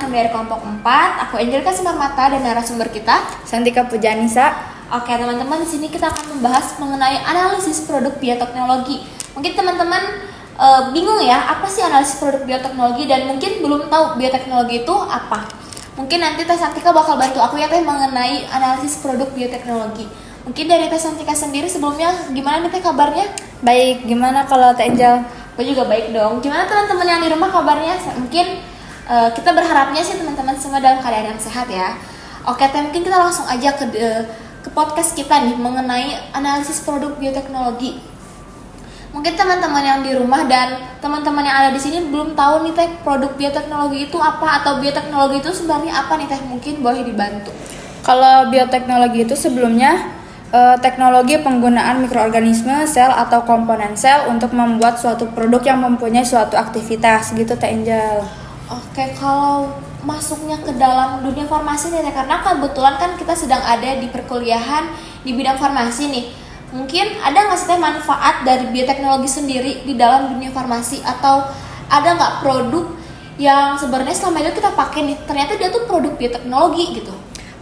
kami dari kelompok 4. Aku Angelika Simarmata dan narasumber kita Santika Pujanisa. Oke teman-teman, di sini kita akan membahas mengenai analisis produk bioteknologi. Mungkin teman-teman bingung ya, apa sih analisis produk bioteknologi, dan mungkin belum tahu bioteknologi itu apa. Mungkin nanti Teh Santika bakal bantu aku ya Teh mengenai analisis produk bioteknologi. Mungkin dari Teh Santika sendiri sebelumnya gimana nih Teh kabarnya? Baik, gimana kalau Teh Angel? Aku juga baik dong. Gimana teman-teman yang di rumah kabarnya? Mungkin kita berharapnya sih teman-teman semua dalam keadaan yang sehat ya. Oke Teh, mungkin kita langsung aja ke podcast kita nih mengenai analisis produk bioteknologi. Mungkin teman-teman yang di rumah dan teman-teman yang ada di sini belum tahu nih Teh, produk bioteknologi itu apa, atau bioteknologi itu sebenarnya apa nih Teh? Mungkin boleh dibantu. Kalau bioteknologi itu sebelumnya teknologi penggunaan mikroorganisme, sel atau komponen sel untuk membuat suatu produk yang mempunyai suatu aktivitas gitu Teh Angel. Oke, kalau masuknya ke dalam dunia farmasi nih Teh, karena kebetulan kan kita sedang ada di perkuliahan di bidang farmasi nih. Mungkin ada nggak sih Teh manfaat dari bioteknologi sendiri di dalam dunia farmasi, atau ada nggak produk yang sebenarnya selama itu kita pakai nih ternyata dia tuh produk bioteknologi gitu?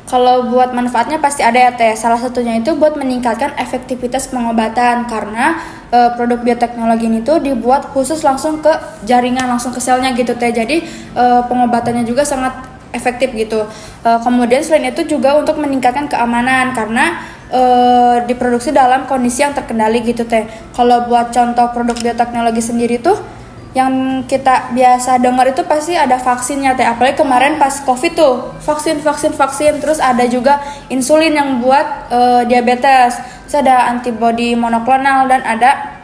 Kalau buat manfaatnya pasti ada ya Teh. Salah satunya itu buat meningkatkan efektivitas pengobatan, karena produk bioteknologi ini tuh dibuat khusus langsung ke jaringan, langsung ke selnya gitu Teh. Jadi pengobatannya juga sangat efektif gitu. Kemudian selain itu juga untuk meningkatkan keamanan, karena diproduksi dalam kondisi yang terkendali gitu Teh. Kalau buat contoh produk bioteknologi sendiri tuh yang kita biasa dengar itu pasti ada vaksinnya Teh. Apalagi kemarin pas Covid tuh, vaksin. Terus ada juga insulin yang buat diabetes. Terus ada antibodi monoklonal dan ada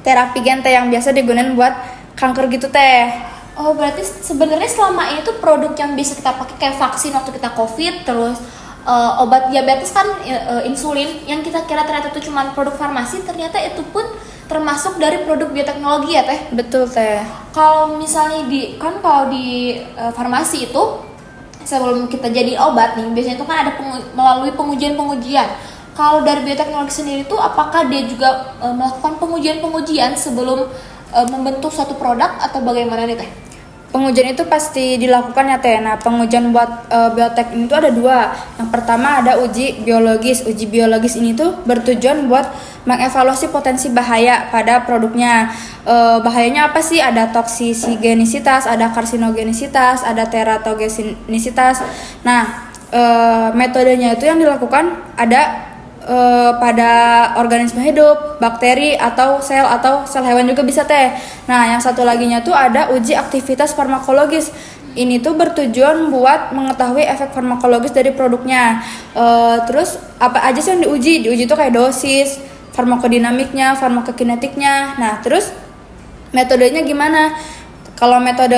terapi gen Teh yang biasa digunakan buat kanker gitu Teh. Oh, berarti sebenarnya selama ini tuh produk yang bisa kita pakai kayak vaksin waktu kita Covid, terus obat diabetes kan insulin yang kita kira ternyata itu cuma produk farmasi, ternyata itu pun termasuk dari produk bioteknologi ya Teh? Betul Teh. Kalau misalnya kalau di farmasi itu sebelum kita jadi obat nih, biasanya itu kan ada melalui pengujian. Kalau dari bioteknologi sendiri itu apakah dia juga melakukan pengujian sebelum membentuk suatu produk, atau bagaimana nih Teh? Pengujian itu pasti dilakukan ya Teh. Nah, pengujian buat biotek ini tuh ada dua. Yang pertama ada uji biologis. Uji biologis ini tuh bertujuan buat mengevaluasi potensi bahaya pada produknya. Bahayanya apa sih? Ada toksisigenisitas, ada karsinogenisitas, ada teratogenisitas. Nah, metodenya itu yang dilakukan ada pada organisme hidup, bakteri atau sel hewan juga bisa Teh. Nah, yang satu laginya tuh ada uji aktivitas farmakologis. Ini tuh bertujuan buat mengetahui efek farmakologis dari produknya. Terus apa aja sih yang diuji? Diuji tuh kayak dosis, farmakodinamiknya, farmakokinetiknya. Nah, terus metodenya gimana? Kalau metode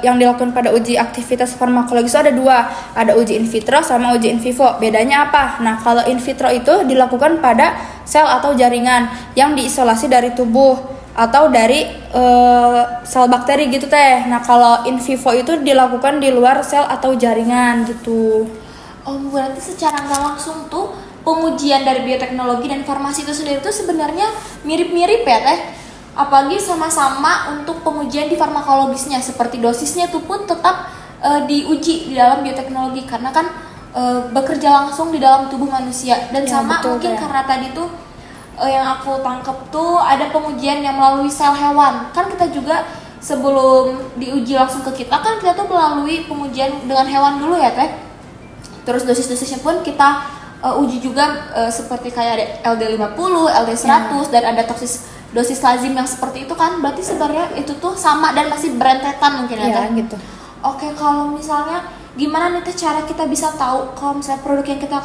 yang dilakukan pada uji aktivitas farmakologis ada dua, ada uji in vitro sama uji in vivo. Bedanya apa? Nah, kalau in vitro itu dilakukan pada sel atau jaringan yang diisolasi dari tubuh atau dari sel bakteri gitu Teh. Nah, kalau in vivo itu dilakukan di luar sel atau jaringan gitu. Oh, berarti secara nggak langsung tuh pengujian dari bioteknologi dan farmasi itu sendiri tuh sebenarnya mirip-mirip ya Teh? Apalagi sama-sama untuk pengujian di farmakologisnya, seperti dosisnya itu pun tetap diuji di dalam bioteknologi, karena kan bekerja langsung di dalam tubuh manusia. Dan ya, sama betul, mungkin ya. Karena tadi tuh yang aku tangkep tuh ada pengujian yang melalui sel hewan. Kan kita juga sebelum diuji langsung ke kita kan kita tuh melalui pengujian dengan hewan dulu ya Teh. Terus dosis-dosisnya pun kita uji juga seperti kayak ada LD50, LD100 dan ada dosis lazim yang seperti itu kan. Berarti sebenarnya itu tuh sama dan masih berentetan mungkin ya Teh? Gitu. Oke, kalau misalnya gimana nih Teh cara kita bisa tahu kalau misalnya produk yang kita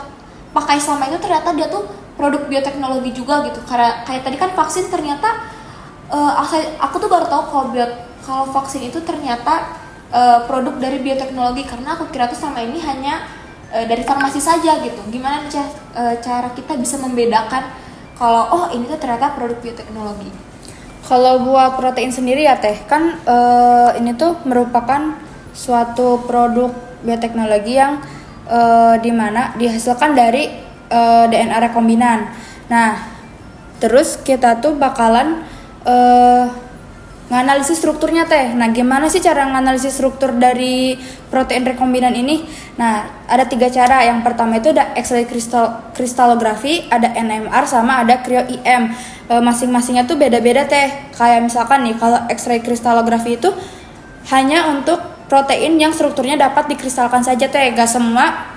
pakai selama itu ternyata dia tuh produk bioteknologi juga gitu? Karena kayak tadi kan vaksin ternyata aku tuh baru tahu kalau vaksin itu ternyata produk dari bioteknologi, karena aku kira tuh selama ini hanya dari farmasi saja gitu. Gimana nih cara kita bisa membedakan kalau ini tuh ternyata produk bioteknologi? Kalau buat protein sendiri ya Teh, kan ini tuh merupakan suatu produk bioteknologi yang dimana dihasilkan dari DNA rekombinan. Nah, terus kita tuh bakalan nganalisis strukturnya teh. Nah, gimana sih cara nganalisis struktur dari protein rekombinan ini? Nah, ada 3 cara. Yang pertama itu ada X-ray kristalography, ada NMR, sama ada cryo-EM. Masing-masingnya tuh beda-beda teh. Kayak misalkan nih, kalau X-ray kristalography itu hanya untuk protein yang strukturnya dapat dikristalkan saja teh. Gak semua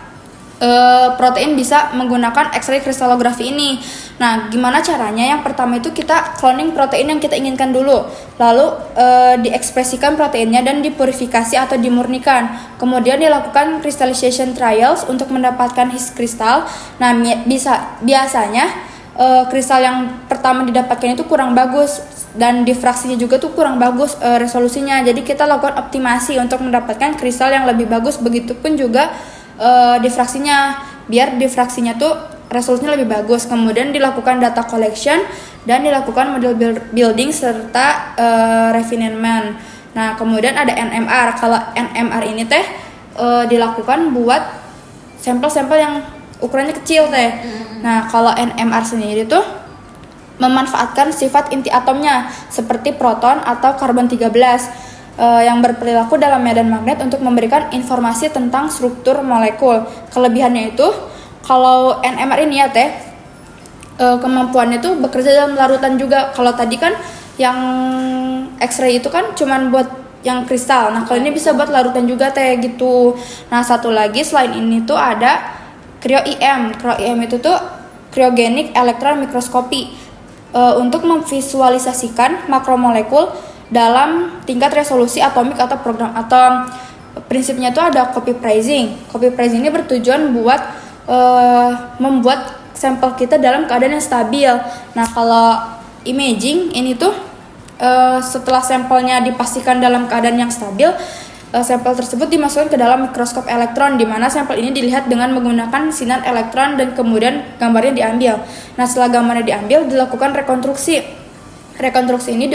protein bisa menggunakan X-ray kristalography ini. Nah, gimana caranya? Yang pertama itu kita cloning protein yang kita inginkan dulu, lalu diekspresikan proteinnya dan dipurifikasi atau dimurnikan. Kemudian dilakukan crystallization trials untuk mendapatkan his kristal. Nah, biasanya kristal yang pertama didapatkan itu kurang bagus dan difraksinya juga tuh kurang bagus resolusinya. Jadi kita lakukan optimasi untuk mendapatkan kristal yang lebih bagus. Begitupun juga difraksinya, biar difraksinya tuh resolusinya lebih bagus. Kemudian dilakukan data collection dan dilakukan model building serta refinement. Nah, kemudian ada NMR. Kalau NMR ini teh dilakukan buat sampel-sampel yang ukurannya kecil teh. Nah, kalau NMR sendiri tuh memanfaatkan sifat inti atomnya seperti proton atau karbon 13 yang berperilaku dalam medan magnet untuk memberikan informasi tentang struktur molekul. Kelebihannya itu, kalau NMR ini ya teh, kemampuannya tuh bekerja dalam larutan juga. Kalau tadi kan yang X-ray itu kan cuman buat yang kristal. Nah, kalau ini bisa buat larutan juga teh gitu. Nah, satu lagi selain ini tuh ada cryo-EM. Cryo-EM itu tuh cryogenic electron microscopy untuk memvisualisasikan makromolekul dalam tingkat resolusi atomik atau program atom. Prinsipnya itu ada copy pricing. Copy pricing ini bertujuan buat membuat sampel kita dalam keadaan yang stabil. Nah, kalau imaging ini tuh setelah sampelnya dipastikan dalam keadaan yang stabil, sampel tersebut dimasukkan ke dalam mikroskop elektron, di mana sampel ini dilihat dengan menggunakan sinar elektron dan kemudian gambarnya diambil. Nah, setelah gambarnya diambil, dilakukan rekonstruksi. Rekonstruksi ini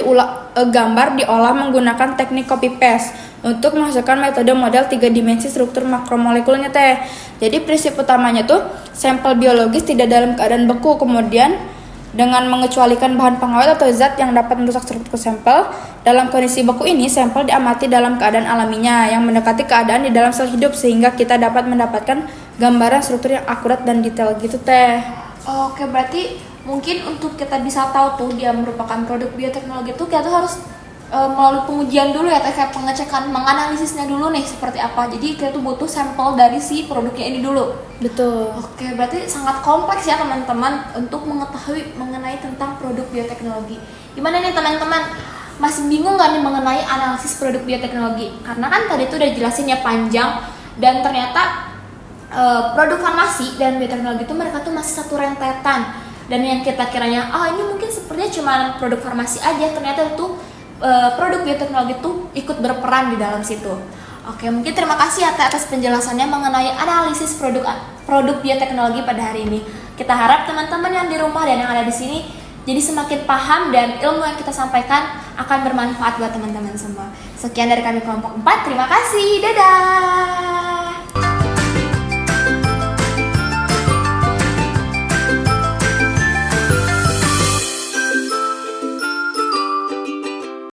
gambar diolah menggunakan teknik copy paste untuk menghasilkan metode model 3 dimensi struktur makromolekulnya teh. Jadi prinsip utamanya tuh sampel biologis tidak dalam keadaan beku, kemudian dengan mengecualikan bahan pengawet atau zat yang dapat merusak struktur sampel. Dalam kondisi beku ini, sampel diamati dalam keadaan alaminya yang mendekati keadaan di dalam sel hidup sehingga kita dapat mendapatkan gambaran struktur yang akurat dan detail gitu teh. Oke, berarti mungkin untuk kita bisa tahu tuh dia merupakan produk bioteknologi tuh kita tuh harus melalui pengujian dulu ya, kayak pengecekan, menganalisisnya dulu nih seperti apa. Jadi kita tuh butuh sampel dari si produknya ini dulu. Betul. Oke, berarti sangat kompleks ya teman-teman untuk mengetahui mengenai tentang produk bioteknologi. Gimana nih teman-teman? Masih bingung nggak nih mengenai analisis produk bioteknologi? Karena kan tadi tuh udah jelasin ya panjang, dan ternyata produk farmasi dan bioteknologi itu mereka tuh masih satu rentetan. Dan yang kita kiranya, ini mungkin sepertinya cuma produk farmasi aja, ternyata itu produk bioteknologi itu ikut berperan di dalam situ. Oke, mungkin terima kasih atas penjelasannya mengenai analisis produk bioteknologi pada hari ini. Kita harap teman-teman yang di rumah dan yang ada di sini jadi semakin paham dan ilmu yang kita sampaikan akan bermanfaat buat teman-teman semua. Sekian dari kami kelompok 4, terima kasih, dadah!